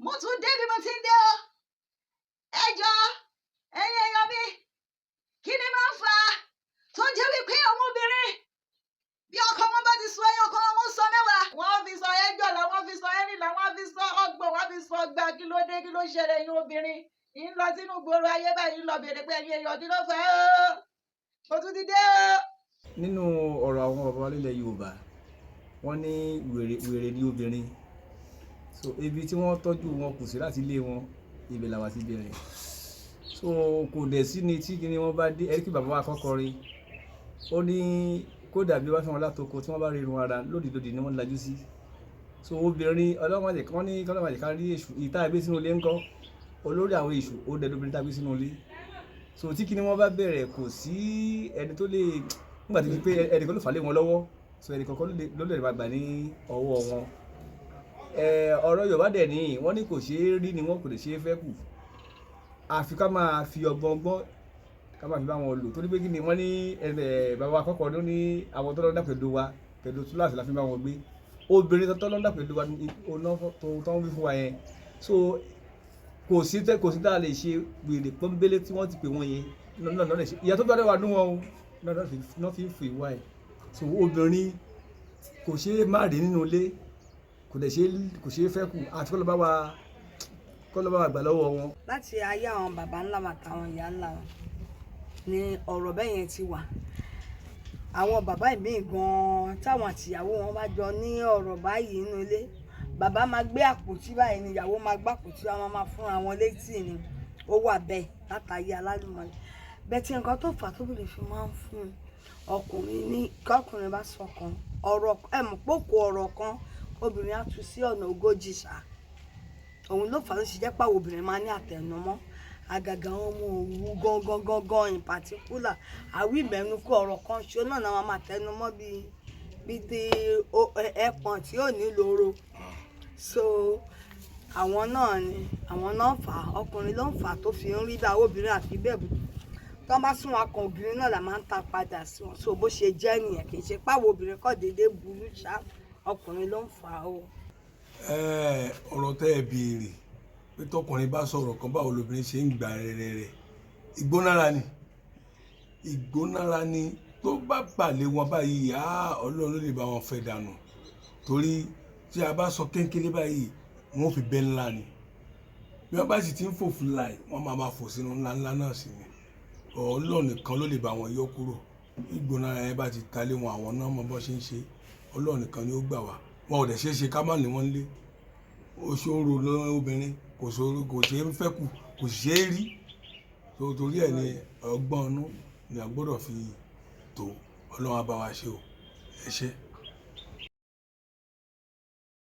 mo tún dé bí mo ti ń dé o ẹ jọ̀ọ́ ẹ̀yin èèyàn mi kí ni máa ń fà á tó jẹ́ wípé ọmọbìnrin bí ọkọ wọn bá ti sọ ẹyọ kan wọn sọ mẹ́wàá wọn fi sọ ẹjọ́ lọ wọn fi sọ ẹrìnlá wọn fi sọ ọgbọ̀n wọn fi sọ ọgbà kí ló dé kí ló ṣẹlẹ̀ yín obìnrin yín lọ sínú gbòòrò ayé báyìí lọ bèrè pé ẹ̀yin èèyàn kí ló fẹ́ o tún ti dé o. nínú ọ̀rọ̀ àwọn bàbá nílẹ̀ Yorùbá wọ́n ní wèrè ní obìnrin so ibi tí wọ́n tọ́jú wọn kù sí láti ilé wọn ibẹ̀ làwa ti bẹ̀rẹ̀ so kò dẹ̀ sí ni tí kíni wọ́n bá dé ẹ kí bàbá wa kọ́kọ́ rí ó ní kódà bí wọ́n fi wọn látoko tí wọ́n bá rí irun ara lódìlódì ni wọ́n lajú sí so obìnrin ọlọ́mọdé kan ní kọ́lọ́mọdé ká rí èṣù ìta ẹgbẹ́ sínú ilé ńkọ́ olórí àwọn èṣù ó dẹ̀ lóbìnrin tàbí sínú ilé so tí kíni wọ́n bá bẹ̀rẹ̀ kò sí ẹni tó lè nígbà tí wọ́n pé ẹnì kan ló fà lé wọn lọ́wọ́ so ẹnì kankan ló lè gbà ní ọwọ́ wọn ọ̀rọ̀ Yorùbá dẹ̀ ní wọ́n ní kò ṣeé rí ni wọ́n kò lè ṣeé fẹ́ kù àfi ká máa fi ọgbọ́n ká máa fi bá wọn lò torí pé kí ni wọ́n ní bàbá àkọ́kọ́ ló ní àwọn tó lọ́dà pẹ̀lú wa pẹ̀lú túláàsì la fi bá wọn gbé obìnrin tó lọ́dà pẹ̀lú wa tó ń wí fún wa yẹn so kò sí tá a lè ṣe wèrè pọ́nbélé tí wọ́n ti pè wọ́n yẹn lọ́nà lè ṣe ìyá tó bá dẹ̀ wà nú wọn o lọ́nà fi fò ìwà ẹ̀ so obìnrin kò ṣeé má rí nínú ilé kò ṣeé fẹ́ kù àti kọ́ ló bá wa gbà lọ́wọ́ wọn. láti ayé àwọn bàbá ńlá àtàwọn ìyá ńlá wọn ni ọ̀rọ̀ bẹ́ẹ̀ yẹn ti wà àwọn bàbá ìmíì gan-an táwọn àtìyàwó wọn bá jọ ní ọ̀rọ̀ báyìí nínú ilé bàbá máa gbé àpótí báyìí ni ìyàwó máa gbé àpótí wọn máa fúnra wọn létí ni ó wà bẹ́ẹ̀ látàyé alálùmọ́lẹ̀ bẹ́ẹ̀ tí nǹkan tó fà tó bìrì fi máa ń fún ọkùnrin ní kọkùnrin bá sọ kan ọ̀rọ̀ pòkó ọ̀rọ̀ kan obìnrin á tú sí ọ̀nà ogójì ṣá òun ló fà ló ṣe jẹ́ pàwọ̀ obìnrin máa ní àtẹnumọ́ àgàgà wọn mú òwú gangan in particular àwí ìmẹ́nukú ọ̀rọ̀ kan ṣó náà náà máa tẹnumọ́ bíi ti ẹ̀pọ̀n tí ò ní lóró so àwọn náà fà ọkùnrin ló ń fà tó fi ń rí bá obìnrin àfi bẹ́ẹ̀ bù tó bá sún wọn kan obìnrin náà là máa ń ta padà sí wọn so bó ṣe jẹ́ nìyẹn kì í ṣe pàwọ̀ obìnrin kọ́ déédéé burú ṣá ọkùnrin ló ń fà o. ọ̀rọ̀ tẹ́ ẹ béèrè pé tọkùnrin bá sọ̀rọ̀ kan báwo lobìnrin ṣe ń gbà rẹ̀ ìgbónára ni tó bá balẹ̀ wọn báyìí Ọlọ́run ló lè bá wọn fẹ́ dànù torí tí a bá sọ kéńkéré báyìí wọn fi bẹ́ ńlá ni bí wọ́n bá sì ti ń fò fúláì wọ́n máa fò sínú ńláńlá náà sí ni Ọlọ́run nìkan ló lè bá wọn yọ kúrò ìgbónára yẹn bá ti talé wọn àwọn náà mọ bó ṣe ń ṣe Ọlọ́run nìkan ni ó gbà wá wọn ò dẹ̀ ṣeé ṣe ká má ní wọn lé oṣooro lóbìnrin kò ṣeé fẹ́ kù kò ṣeé rí torí ẹ̀ ní ọgbọ́n ọ̀nù ni a gbọ́dọ̀ fi tó Ọlọ́run á bá wa ṣe o ẹ ṣé.